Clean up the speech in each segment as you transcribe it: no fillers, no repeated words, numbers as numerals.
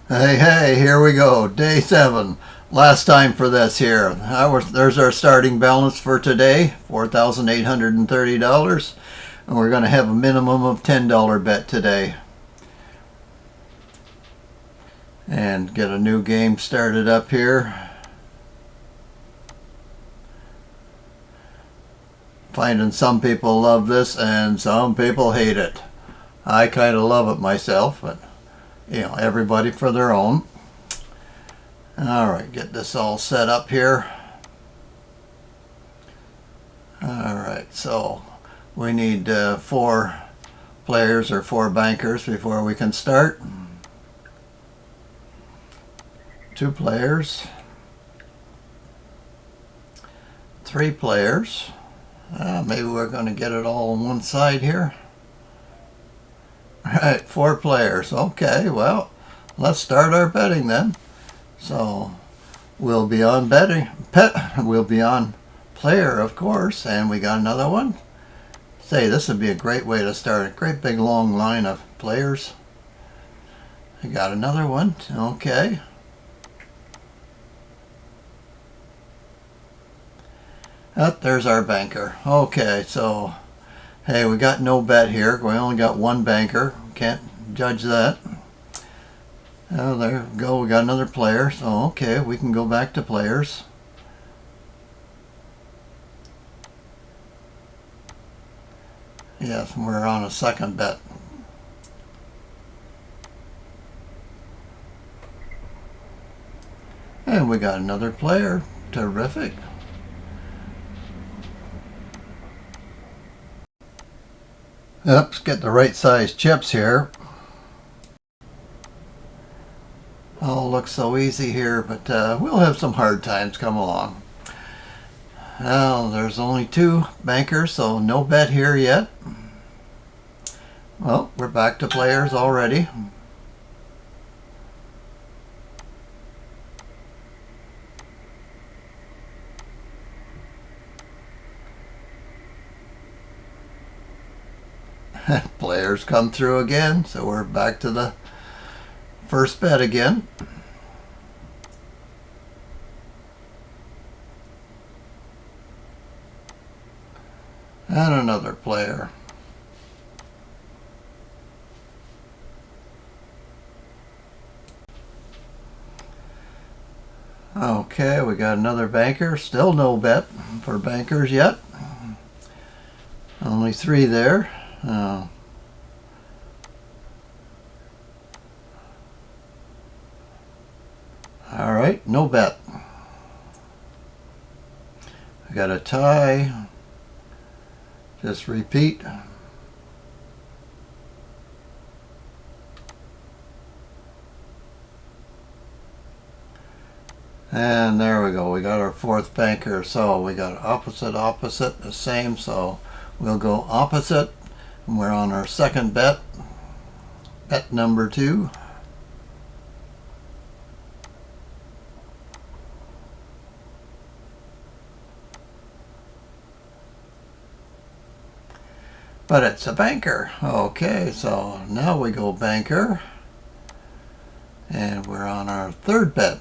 Hey, here we go. Day 7. Last time for this here. There's our starting balance for today, $4,830. And we're going to have a minimum of $10 bet today. And get a new game started up here. Finding some people love this and some people hate it. I kind of love it myself, but everybody for their own. Alright, get this all set up here. Alright, so we need 4 players or 4 bankers before we can start. 2 players. 3 players. Maybe we're going to get it all on one side here. Alright, 4 players. Okay, well, let's start our betting then. So we'll be on we'll be on player, of course, and we got another one. Say, this would be a great way to start a great big long line of players. I got another one. Okay. There's our banker. Okay, so hey, we got no bet here. We only got 1 banker. Can't judge that. Oh, there we go. We got another player. So, okay, we can go back to players. Yes, we're on a second bet. And we got another player. Terrific. Let's get the right size chips here. All looks so easy here, but we'll have some hard times come along. Well, there's only 2 bankers, so no bet here yet. Well, we're back to players already. Players come through again, so we're back to the first bet again. And another player. Okay, we got another banker. Still no bet for bankers yet. Only 3 there. Alright, no bet. I got a tie. Just repeat. And there we go. We got our 4th banker. So we got opposite, the same. So we'll go opposite. And we're on our second bet. Bet number 2. But it's a banker. Okay, so now we go banker. And we're on our 3rd bet.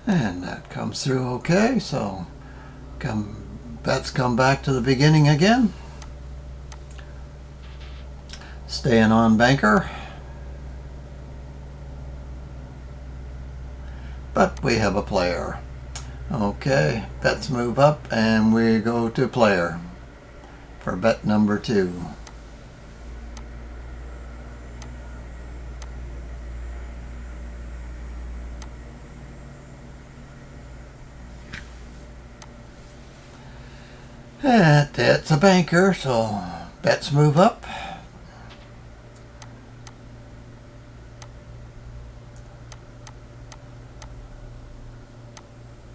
And that comes through okay, so bets come back to the beginning again. Staying on banker. But we have a player. Okay, bets move up and we go to player for bet number 2. That's a banker, so bets move up.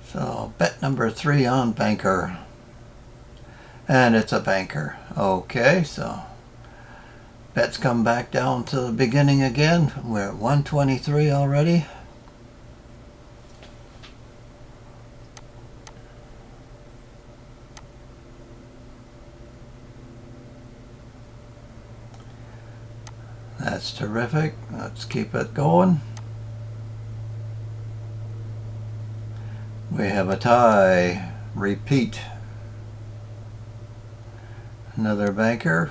So bet number 3 on banker. And it's a banker. Okay, so bets come back down to the beginning again. We're at 123 already. That's terrific. Let's keep it going. We have a tie. Repeat. Another banker.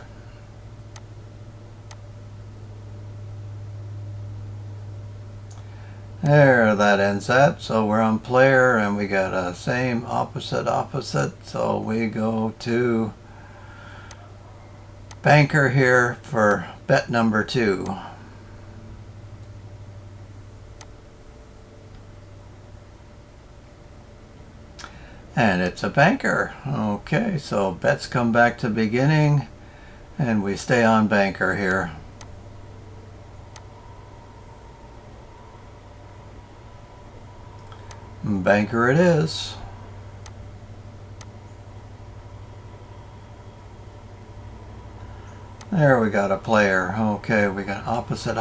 There, that ends that. So we're on player and we got a same opposite. So we go to banker here for bet number 2. And it's a banker. Okay, so bets come back to beginning and we stay on banker here. Banker it is. There we got a player. Okay, we got opposite.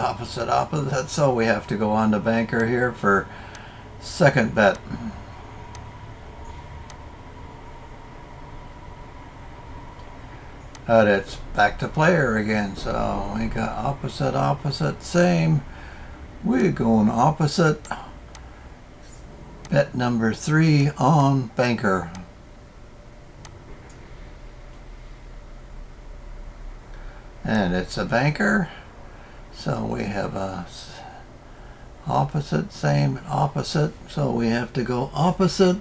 So we have to go on to banker here for second bet. But it's back to player again. So we got opposite, same. We're going opposite. Bet number 3 on banker. And it's a banker. So we have a opposite, same, opposite. So we have to go opposite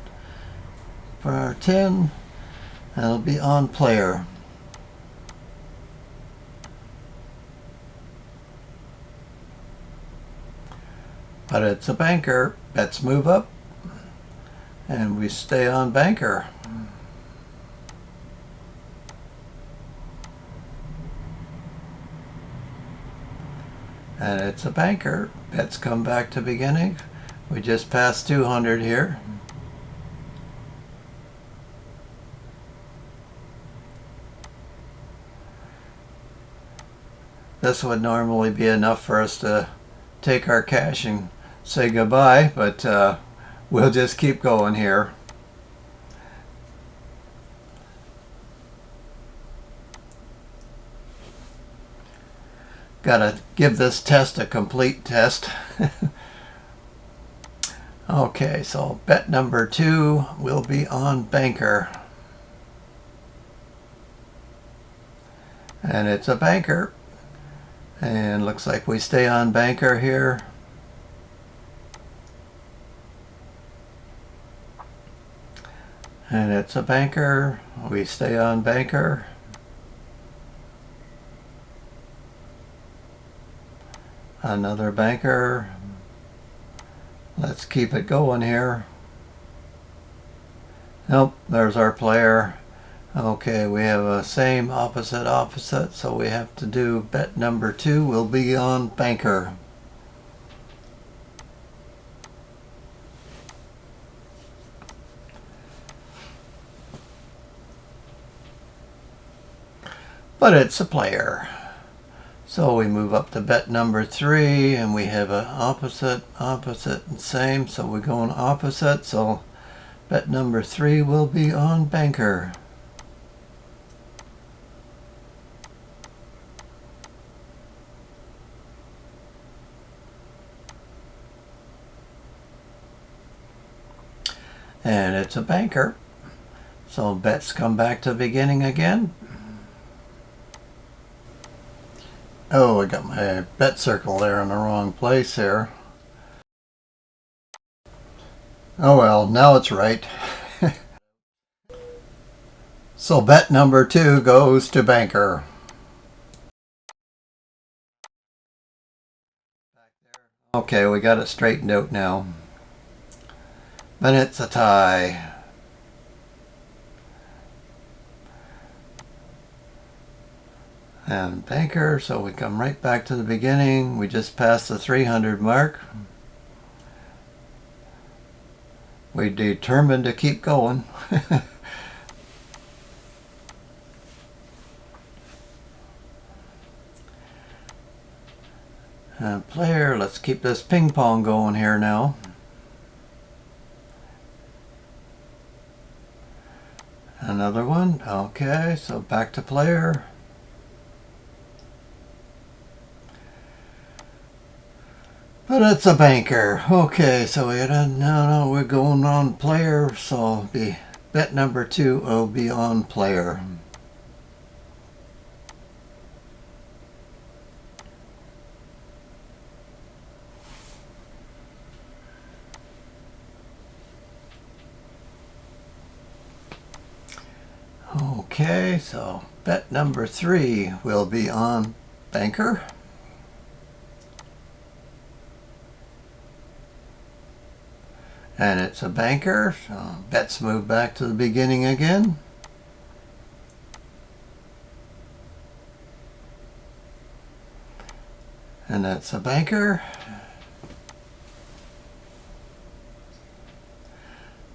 for our 10. That'll be on player. But it's a banker. Bets move up. And we stay on banker. And it's a banker. Bets come back to beginning. We just passed 200 here. This would normally be enough for us to take our cash and say goodbye, but we'll just keep going here. Gotta give this test a complete test. Okay, so bet number 2 will be on banker. And it's a banker. And looks like we stay on banker here. And it's a banker. We stay on banker. Another banker. Let's keep it going here. Nope, there's our player. Okay, we have a same opposite, so we have to do bet number 2 will be on banker. But it's a player. So we move up to bet number 3 and we have a opposite and same, so we're going opposite, so bet number 3 will be on banker. And it's a banker. So bets come back to beginning again. Oh, I got my bet circle there in the wrong place here. Oh well, now it's right. So bet number 2 goes to banker. Okay, we got it straightened out now. But it's a tie. And banker, so we come right back to the beginning. We just passed the 300 mark. We determined to keep going. Player, let's keep this ping pong going here now. Another one. Okay, so back to player. But it's a banker. Okay, so we're going on player, so be bet number 2 will be on player. Okay, so bet number 3 will be on banker. And it's a banker, so bets move back to the beginning again. And that's a banker.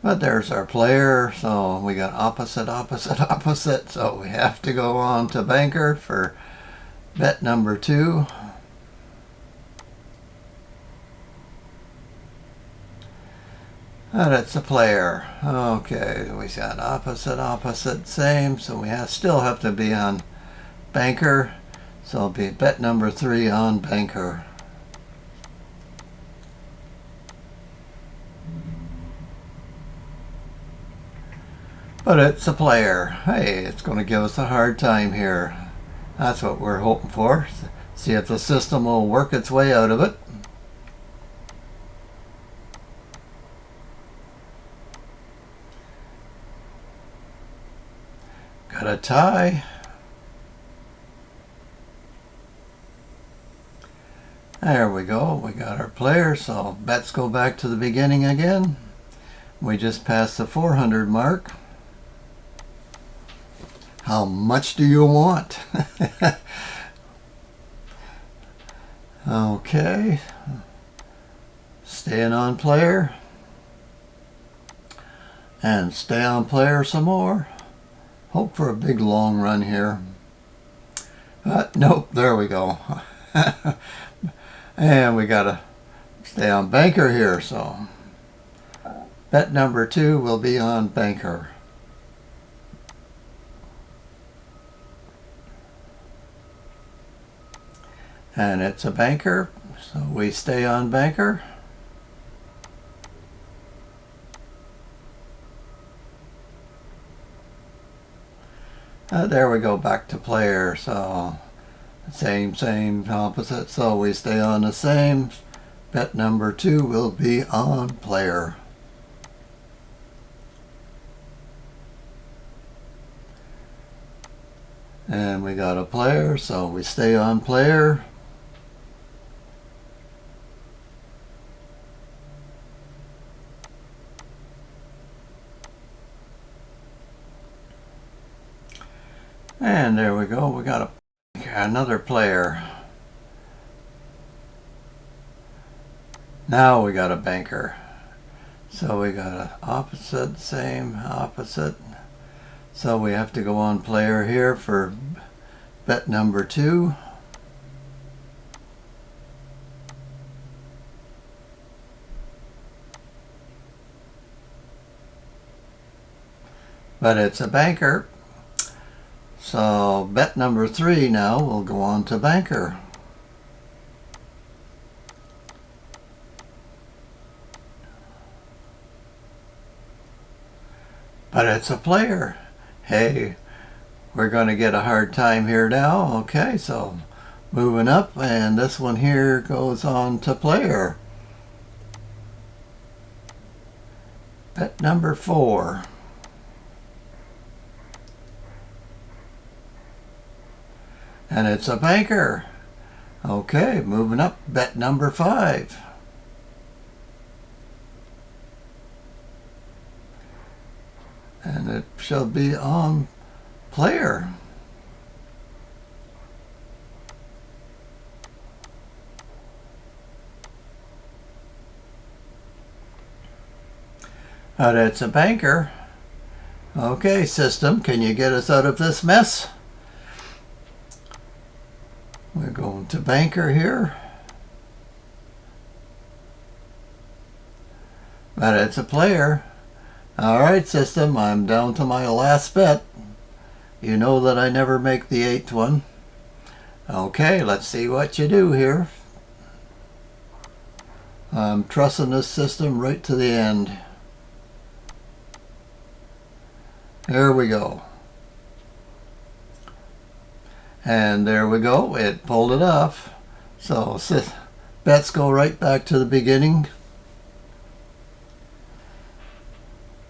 But there's our player, so we got opposite, opposite, opposite. So we have to go on to banker for bet number 2. That's a player. Okay, we got opposite, opposite, same. So we still have to be on banker. So it'll be bet number 3 on banker. But it's a player. Hey, it's going to give us a hard time here. That's what we're hoping for. See if the system will work its way out of it. Got a tie. There we go. We got our player, so bets go back to the beginning again. We just passed the 400 mark. How much do you want? Okay. Staying on player. And stay on player some more. Hope for a big long run here. But nope, there we go. And we got to stay on banker here, so bet number 2 will be on banker. And it's a banker, so we stay on banker. There we go, back to player, so same, opposite, so we stay on the same. Bet number 2 will be on player. And we got a player, so we stay on player. And there we go, we got another player. Now we got a banker. So we got an opposite, same, opposite. So we have to go on player here for bet number 2. But it's a banker. So bet number 3 now will go on to banker. But it's a player. Hey, we're going to get a hard time here now. Okay, so moving up, and this one here goes on to player. Bet number 4. And it's a banker. Okay, moving up, bet number 5. And it shall be on player. But it's a banker. Okay, system, can you get us out of this mess? We're going to banker here. But it's a player. Alright, system, I'm down to my last bet. You know that I never make the 8th one. Okay, let's see what you do here. I'm trusting this system right to the end. There we go. And there we go. It pulled it off. So bets go right back to the beginning.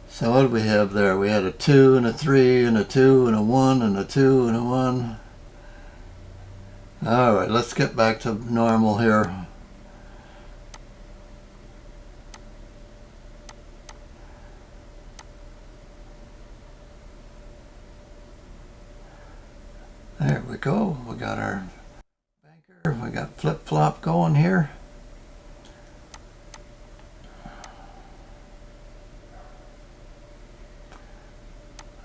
So what did we have there? We had a 2 and a 3 and a 2 and a 1 and a 2 and a 1. All right, let's get back to normal here. There we go. We got our banker. We got flip-flop going here.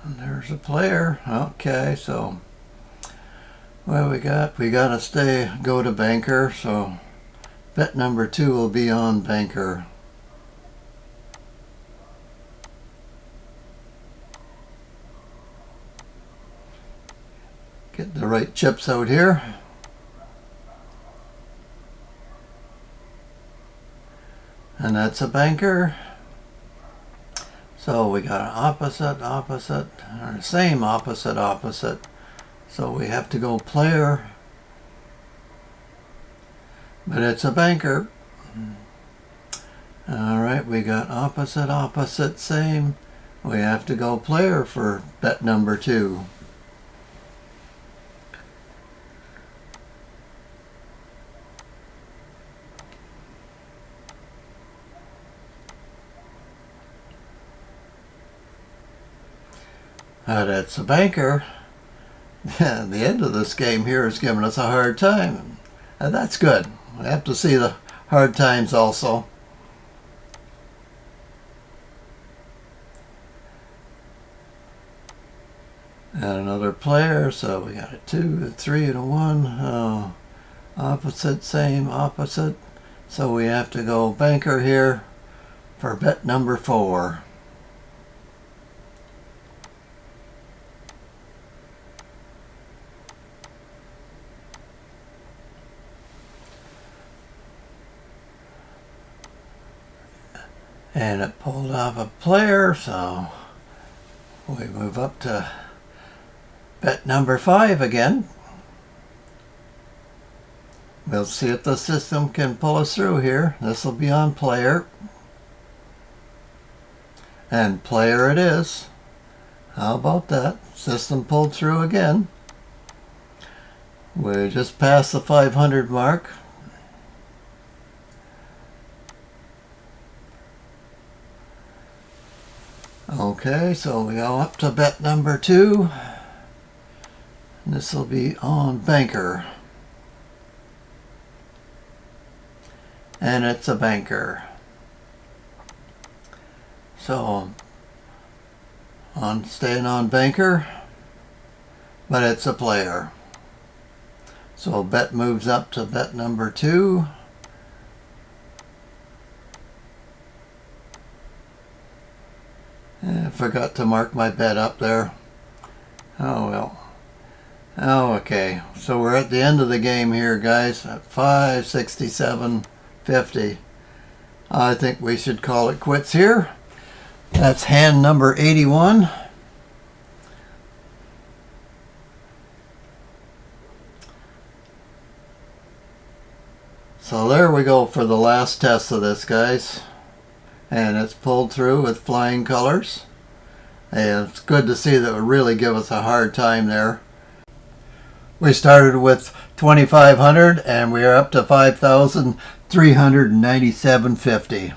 And there's a player. Okay, so what we got? We got to go to banker. So bet number 2 will be on banker. Get the right chips out here. And that's a banker. So we got an opposite, or same opposite. So we have to go player. But it's a banker. All right, we got opposite, same. We have to go player for bet number 2. That's a banker. The end of this game here is giving us a hard time. And that's good. We have to see the hard times also. And another player, so we got a 2, a 3, and a 1. Oh, opposite, same, opposite. So we have to go banker here for bet number 4. And it pulled off a player, so we move up to bet number 5 again. We'll see if the system can pull us through here. This will be on player. And player it is. How about that? System pulled through again. We just passed the 500 mark. Okay, so we go up to bet number 2. This will be on banker. And it's a banker. So, staying on banker, but it's a player. So bet moves up to bet number 2. I forgot to mark my bet up there. Oh well. Oh, okay. So we're at the end of the game here, guys. At 567.50. I think we should call it quits here. That's hand number 81. So there we go for the last test of this, guys. And it's pulled through with flying colors. And it's good to see that it really give us a hard time there. We started with 2,500 and we are up to 5,397.50.